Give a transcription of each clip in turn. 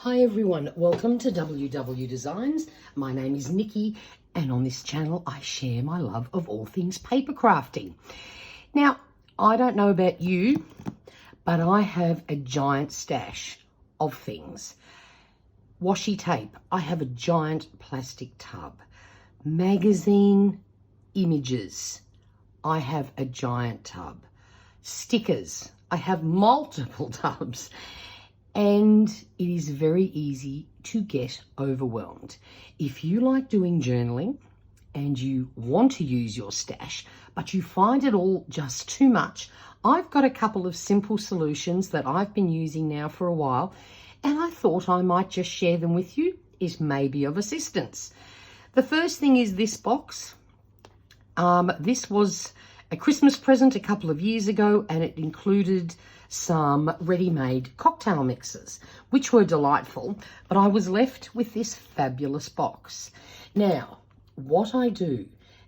Hi everyone, welcome to WW Designs. My name is Nikki and on this channel I share my love of all things paper crafting. Now, I don't know about you, but I have a giant stash of things. Washi tape, I have a giant plastic tub. Magazine images, I have a giant tub. Stickers, I have multiple tubs. And it is very easy to get overwhelmed. If you like doing journaling and you want to use your stash, but you find it all just too much, I've got a couple of simple solutions that I've been using now for a while, and I thought I might just share them with you. It may be of assistance. The first thing is this box. This was a Christmas present a couple of years ago, and it included some ready-made cocktail mixes, which were delightful, but I was left with this fabulous box. Now, what I do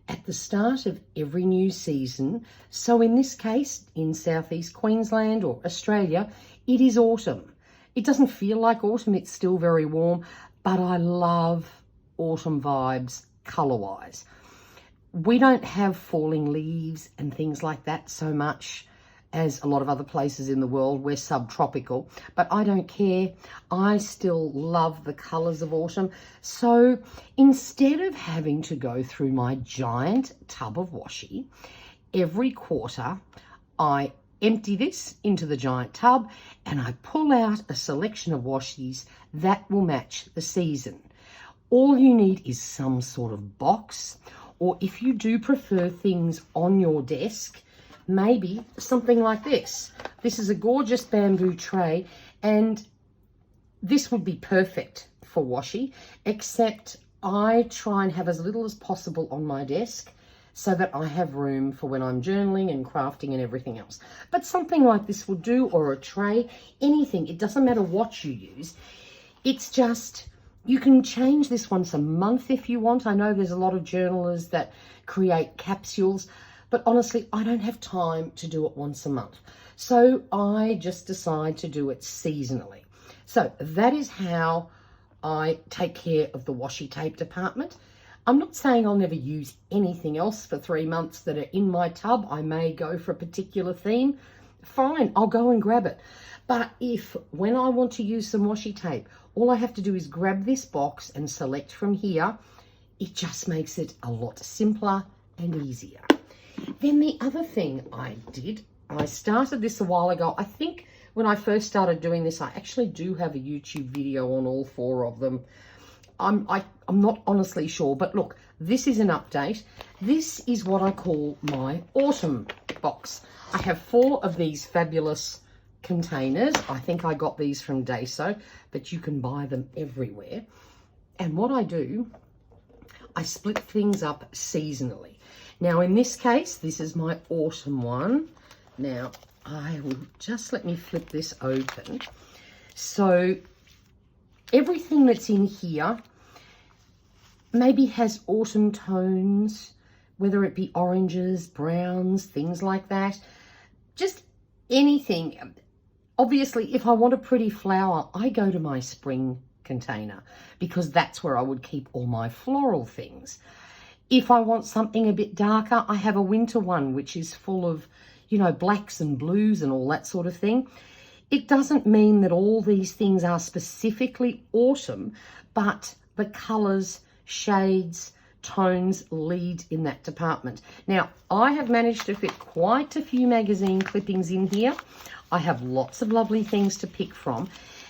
at the start of every new season, so in this case, in Southeast Queensland or Australia, it is autumn. It doesn't feel like autumn, it's still very warm, but I love autumn vibes color-wise. We don't have falling leaves and things like that so much as a lot of other places in the world. We're subtropical, but I don't care. I still love the colours of autumn. So instead of having to go through my giant tub of washi, every quarter I empty this into the giant tub and I pull out a selection of washies that will match the season. All you need is some sort of box, or if you do prefer things on your desk, maybe something like this. This is a gorgeous bamboo tray, and this would be perfect for washi, except I try and have as little as possible on my desk so that I have room for when I'm journaling and crafting and everything else. But something like this would do, or a tray, anything. It doesn't matter what you use. It's just, you can change this once a month if you want. I know there's a lot of journalers that create capsules, but honestly, I don't have time to do it once a month. So I just decide to do it seasonally. So that is how I take care of the washi tape department. I'm not saying I'll never use anything else for 3 months that are in my tub. I may go for a particular theme. Fine, I'll go and grab it. But if when I want to use some washi tape, all I have to do is grab this box and select from here, it just makes it a lot simpler and easier. Then the other thing I did, I started this a while ago. I think when I first started doing this, I actually do have a YouTube video on all 4 of them. I'm not honestly sure, but look, this is an update. This is what I call my autumn box. I have 4 of these fabulous containers. I think I got these from Daiso, but you can buy them everywhere. And what I do, I split things up seasonally. Now, in this case, this is my autumn one. Now, I will just let me flip this open. So everything that's in here maybe has autumn tones, whether it be oranges, browns, things like that. Just anything. Obviously, if I want a pretty flower, I go to my spring container because that's where I would keep all my floral things. If I want something a bit darker, I have a winter one, which is full of, you know, blacks and blues and all that sort of thing. It doesn't mean that all these things are specifically autumn, but the colours, shades, tones lead in that department. Now, I have managed to fit quite a few magazine clippings in here. I have lots of lovely things to pick from.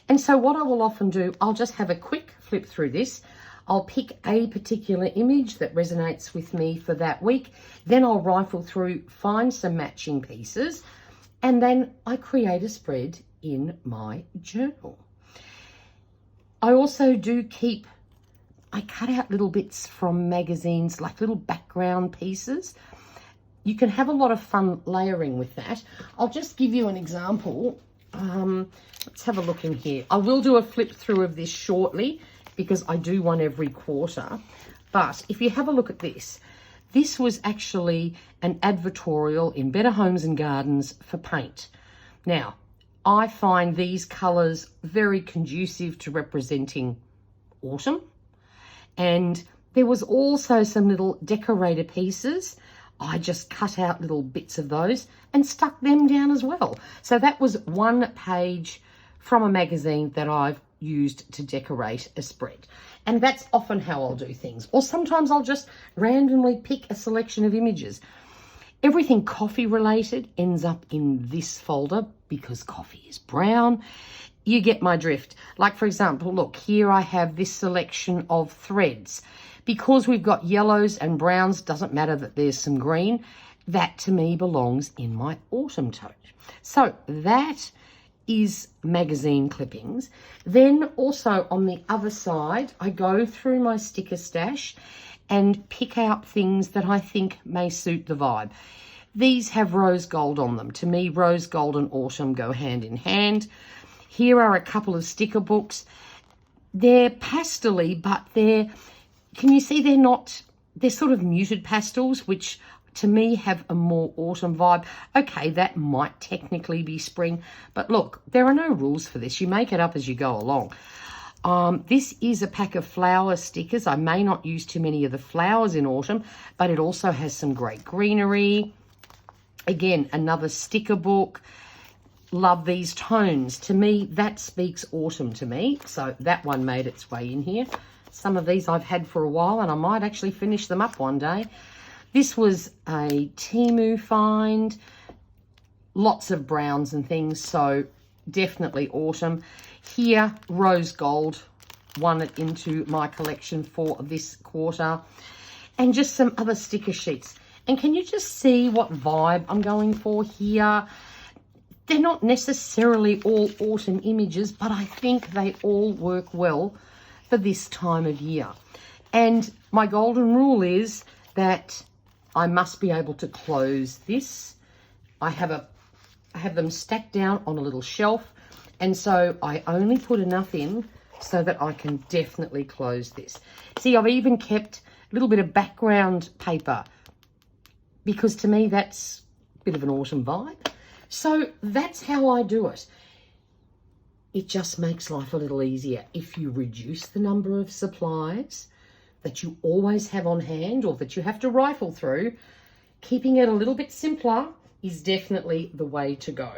And so what I will often do, I'll just have a quick flip through this. I'll pick a particular image that resonates with me for that week. Then I'll rifle through, find some matching pieces, and then I create a spread in my journal. I also do I cut out little bits from magazines, like little background pieces. You can have a lot of fun layering with that. I'll just give you an example. Let's have a look in here. I will do a flip through of this shortly, because I do one every quarter. But if you have a look at this, this was actually an advertorial in Better Homes and Gardens for paint. Now, I find these colours very conducive to representing autumn. And there was also some little decorator pieces. I just cut out little bits of those and stuck them down as well. So that was one page from a magazine that I've used to decorate a spread. And that's often how I'll do things. Or sometimes I'll just randomly pick a selection of images. Everything coffee related ends up in this folder because coffee is brown. You get my drift. Like, for example, look, here I have this selection of threads. Because we've got yellows and browns, doesn't matter that there's some green, that to me belongs in my autumn tote. So that is magazine clippings. Then also on the other side, I go through my sticker stash and pick out things that I think may suit the vibe. These have rose gold on them. To me, rose gold and autumn go hand in hand. Here are a couple of sticker books. They're pastel-y, but can you see they're sort of muted pastels, which to me have a more autumn vibe. Okay, that might technically be spring, but look, there are no rules for this. You make it up as you go along. This is a pack of flower stickers. I may not use too many of the flowers in autumn, but it also has some great greenery. Again, another sticker book. Love these tones. To me, that speaks autumn to me. So that one made its way in here. Some of these I've had for a while and I might actually finish them up one day. This was a Temu find. Lots of browns and things, so definitely autumn. Here, rose gold, won it into my collection for this quarter. And just some other sticker sheets. And can you just see what vibe I'm going for here? They're not necessarily all autumn images, but I think they all work well for this time of year. And my golden rule is that I must be able to close this. I have them stacked down on a little shelf, and so I only put enough in so that I can definitely close this. See, I've even kept a little bit of background paper because to me that's a bit of an autumn vibe. So that's how I do it. It just makes life a little easier if you reduce the number of supplies that you always have on hand or that you have to rifle through. Keeping it a little bit simpler is definitely the way to go.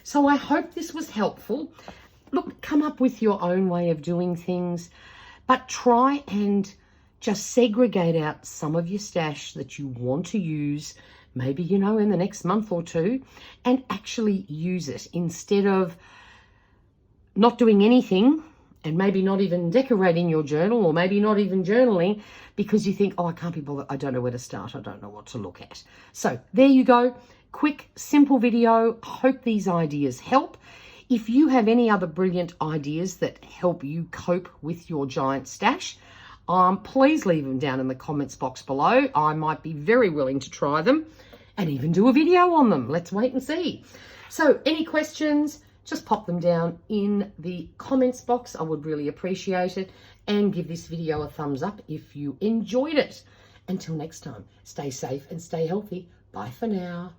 So I hope this was helpful. Look, come up with your own way of doing things, but try and just segregate out some of your stash that you want to use, maybe, you know, in the next month or two, and actually use it instead of not doing anything and maybe not even decorating your journal or maybe not even journaling because you think, oh, I can't be bothered. I don't know where to start. I don't know what to look at. So there you go. Quick, simple video. Hope these ideas help. If you have any other brilliant ideas that help you cope with your giant stash, please leave them down in the comments box below. I might be very willing to try them and even do a video on them. Let's wait and see. So any questions, just pop them down in the comments box. I would really appreciate it. And give this video a thumbs up if you enjoyed it. Until next time, stay safe and stay healthy. Bye for now.